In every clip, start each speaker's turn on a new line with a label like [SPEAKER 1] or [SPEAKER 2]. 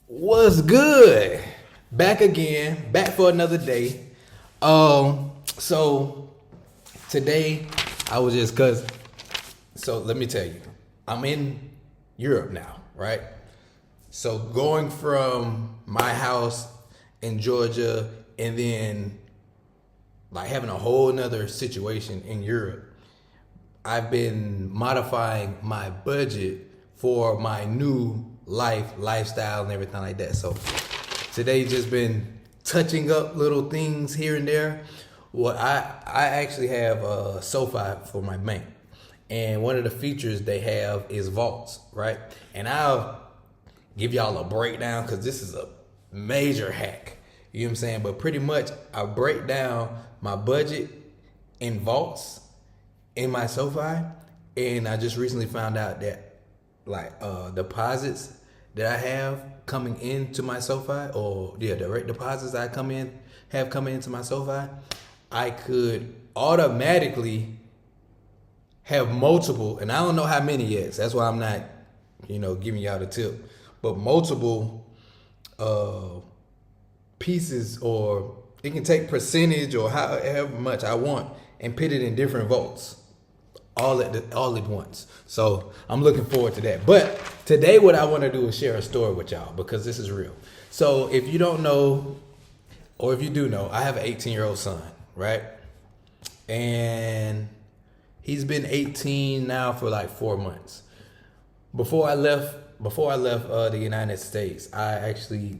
[SPEAKER 1] What's good? Back again, back for another day. So today I was just cause. So let me tell you, I'm in Europe now, right? So going from my house in Georgia and then like having a whole nother situation in Europe, I've been modifying my budget for my new lifestyle, and everything like that. So today just been touching up little things here and there. Well, I actually have a SoFi for my bank, and one of the features they have is vaults, right? And I'll give y'all a breakdown because this is a major hack. You know what I'm saying? But pretty much I break down my budget in vaults in my SoFi, and I just recently found out that like deposits that I have coming into my SoFi, or direct deposits that I have coming into my SoFi, I could automatically have multiple, and I don't know how many yet. So that's why I'm not, giving y'all the tip, but multiple pieces, or it can take percentage or however much I want and put it in different vaults all at once. So I'm looking forward to that. But today what I want to do is share a story with y'all because this is real. So if you don't know, or if you do know, I have an 18-year-old son, right? And he's been 18 now for like 4 months. Before I left the United States, I actually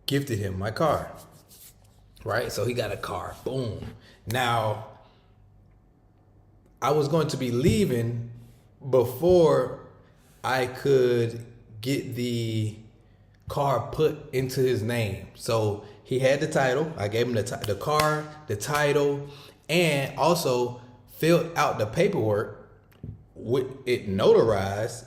[SPEAKER 1] gifted him my car, right? So he got a car, boom. Now, I was going to be leaving before I could get the car put into his name. So he had the title. I gave him the car, the title, and also filled out the paperwork with it notarized,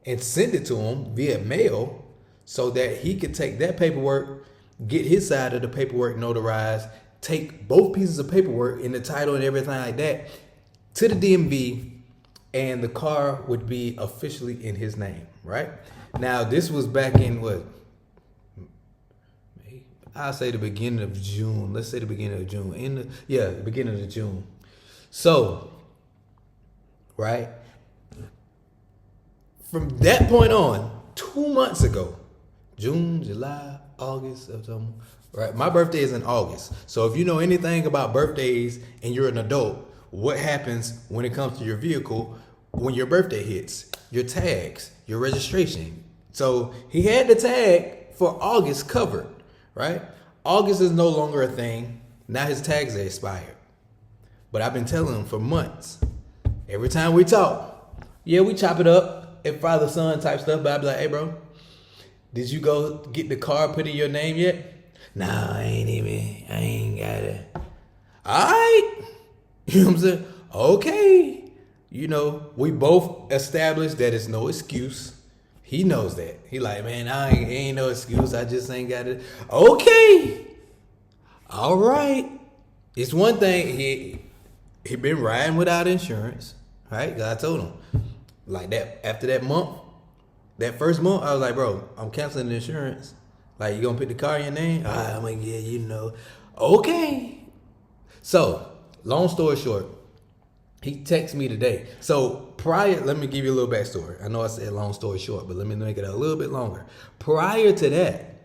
[SPEAKER 1] and sent it to him via mail so that he could take that paperwork, get his side of the paperwork notarized, take both pieces of paperwork and the title and everything like that to the DMV, and the car would be officially in his name, right? Now, this was back in what? I'll say the beginning of June. Let's say the beginning of June. The beginning of June. So, right? From that point on, 2 months ago, June, July, August, September, right? My birthday is in August. So if you know anything about birthdays and you're an adult, what happens when it comes to your vehicle when your birthday hits? Your tags, your registration. So he had the tag for August covered, right? August is no longer a thing. Now his tags are expired. But I've been telling him for months. Every time we talk, we chop it up and father son type stuff. But I'd be like, hey, bro, did you go get the car put in your name yet? Nah, I ain't got it. All right. You know what I'm saying? Okay. We both established that it's no excuse. He knows that. He like, man, ain't no excuse. I just ain't got it. Okay. All right. It's one thing. He been riding without insurance, right? 'Cause I told him like that after that first month, I was like, bro, I'm canceling the insurance. Like, you gonna put the car in your name? I'm like, yeah, Okay. So, long story short, he texted me today. So, let me give you a little backstory. I know I said long story short, but let me make it a little bit longer. Prior to that,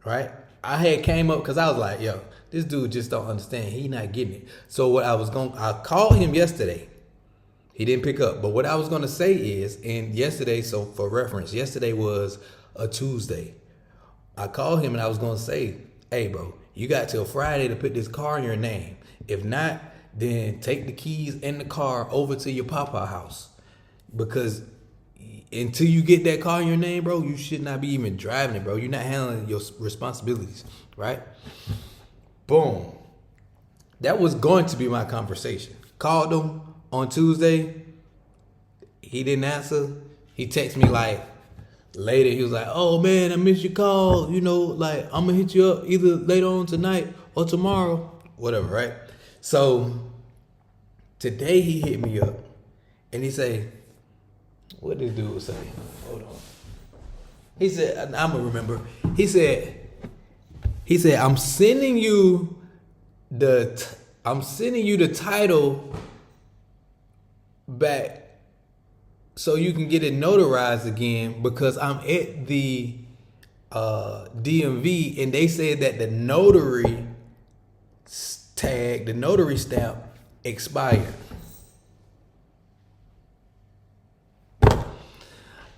[SPEAKER 1] right, I had came up because I was like, yo, this dude just don't understand. He not getting it. So, I called him yesterday. He didn't pick up. But what I was going to say is, and yesterday, so for reference, yesterday was a Tuesday. I called him and I was going to say, hey, bro, you got till Friday to put this car in your name. If not, then take the keys and the car over to your papa house. Because until you get that car in your name, bro, you should not be even driving it, bro. You're not handling your responsibilities, right? Boom. That was going to be my conversation. Called him on Tuesday. He didn't answer. He texted me like later. He was like, oh man, I missed your call. Like I'm gonna hit you up either later on tonight or tomorrow. Whatever, right? So today he hit me up and he say, what did this dude say? Hold on. He said, I'm gonna remember. He said, I'm sending you the title back so you can get it notarized again because I'm at the DMV and they said that the notary tag, the notary stamp expired.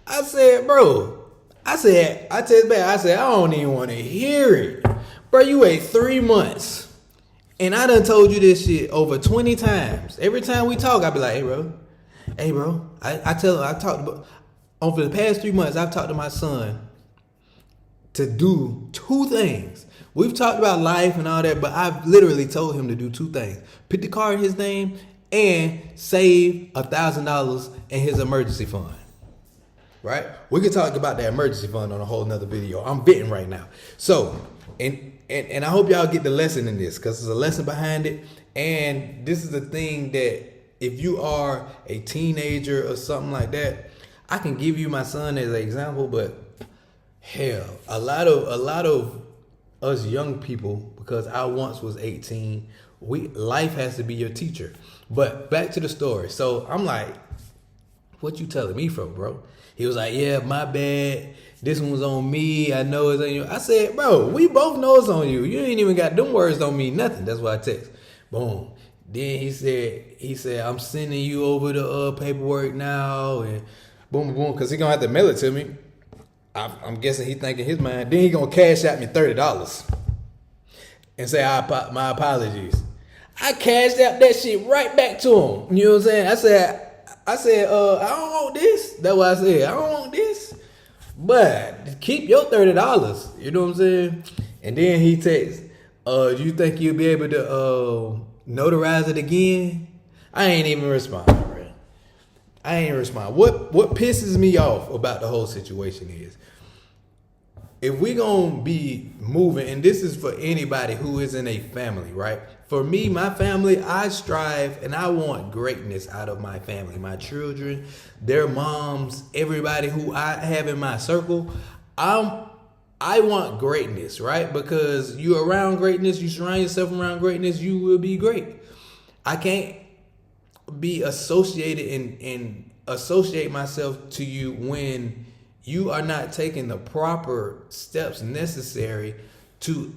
[SPEAKER 1] I said, bro, I text back, I said, I don't even want to hear it. Bro, you wait 3 months. And I done told you this shit over 20 times. Every time we talk, I be like, hey, bro. I talked about, over the past 3 months, I've talked to my son to do 2 things. We've talked about life and all that, but I've literally told him to do 2 things. Put the car in his name and save $1,000 in his emergency fund. Right? We can talk about the emergency fund on a whole nother video. I'm venting right now. So, and I hope y'all get the lesson in this because there's a lesson behind it. And this is the thing that if you are a teenager or something like that, I can give you my son as an example, but hell, a lot of us young people, because I once was 18, life has to be your teacher. But back to the story. So I'm like, what you telling me from, bro? He was like, yeah, my bad. This one's on me. I know it's on you. I said, bro, we both know it's on you. You ain't even got them words don't mean nothing. That's why I text. Boom. Then he said, I'm sending you over the paperwork now, and boom, boom, because he gonna have to mail it to me. I'm guessing he thinking his mind. Then he gonna cash out me $30 and say, my apologies. I cashed out that shit right back to him. You know what I'm saying? I said, I don't want this. That's what I said. I don't want this. But keep your $30. You know what I'm saying? And then he texts, do you think you'll be able to notarize it again? I ain't even respond, bro. I ain't respond. What pisses me off about the whole situation is, if we gonna be moving, and this is for anybody who is in a family, right? For me, my family, I strive and I want greatness out of my family, my children, their moms, everybody who I have in my circle. I want greatness, right? Because you're around greatness, you surround yourself around greatness, you will be great. I can't be associated and associate myself to you when you are not taking the proper steps necessary to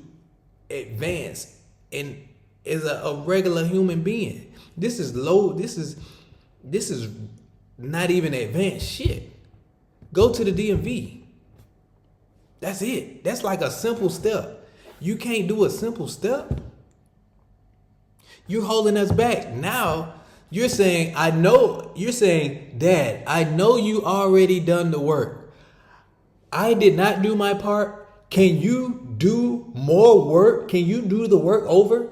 [SPEAKER 1] advance and as a regular human being. This is low. This is not even advanced shit. Go to the DMV. That's it. That's like a simple step. You can't do a simple step. You're holding us back. Now you're saying, Dad, I know you already done the work. I did not do my part. Can you do more work? Can you do the work over?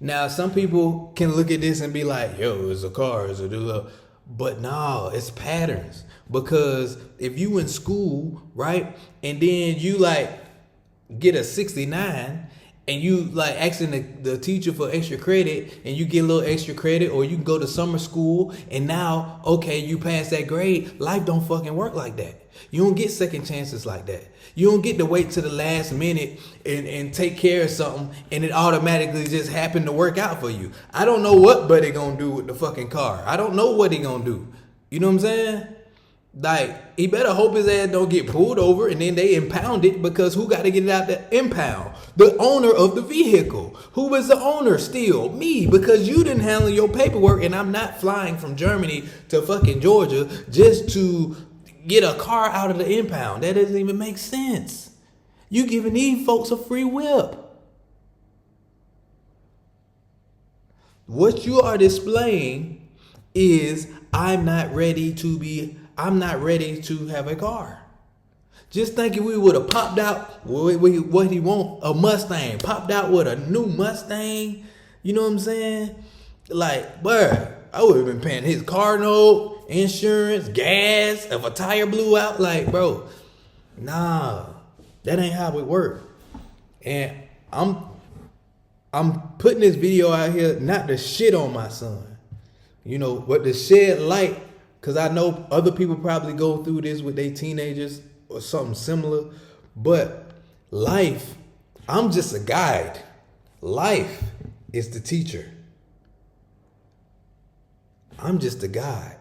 [SPEAKER 1] Now, some people can look at this and be like, yo, it's a car, it's a do. But no, it's patterns. Because if you in school, right, and then you like get a 69 and you like asking the teacher for extra credit and you get a little extra credit, or you can go to summer school and now, okay, you pass that grade, life don't fucking work like that. You don't get second chances like that. You don't get to wait to the last minute and take care of something and it automatically just happen to work out for you. I don't know what Buddy gonna do with the fucking car. I don't know what he gonna do. You know what I'm saying? Like, he better hope his ass don't get pulled over and then they impound it, because who got to get it out the impound? The owner of the vehicle. Who is the owner still? Me, because you didn't handle your paperwork, and I'm not flying from Germany to fucking Georgia just to get a car out of the impound. That doesn't even make sense. You giving these folks a free whip. What you are displaying is, I'm not ready to have a car. Just thinking we would have popped out what he want, a Mustang, popped out with a new Mustang. You know what I'm saying? Like, bruh, I would have been paying his car note, insurance, gas, if a tire blew out. Like, bro, nah, that ain't how it work. And I'm putting this video out here not to shit on my son, you know, but to shed light Because I know other people probably go through this with their teenagers or something similar. But life, I'm just a guide. Life is the teacher. I'm just a guide.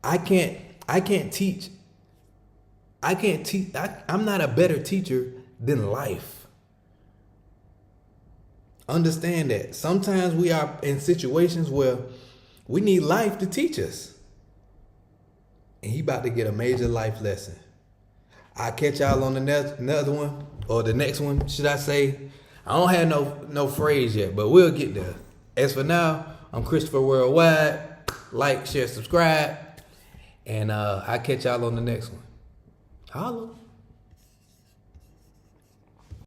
[SPEAKER 1] I can't teach. I'm not a better teacher than life. Understand that. Sometimes we are in situations where we need life to teach us. And he about to get a major life lesson. I'll catch y'all on the another one, or the next one, should I say. I don't have no phrase yet, but we'll get there. As for now, I'm Christopher Worldwide. Like, share, subscribe. And I'll catch y'all on the next one. Holla.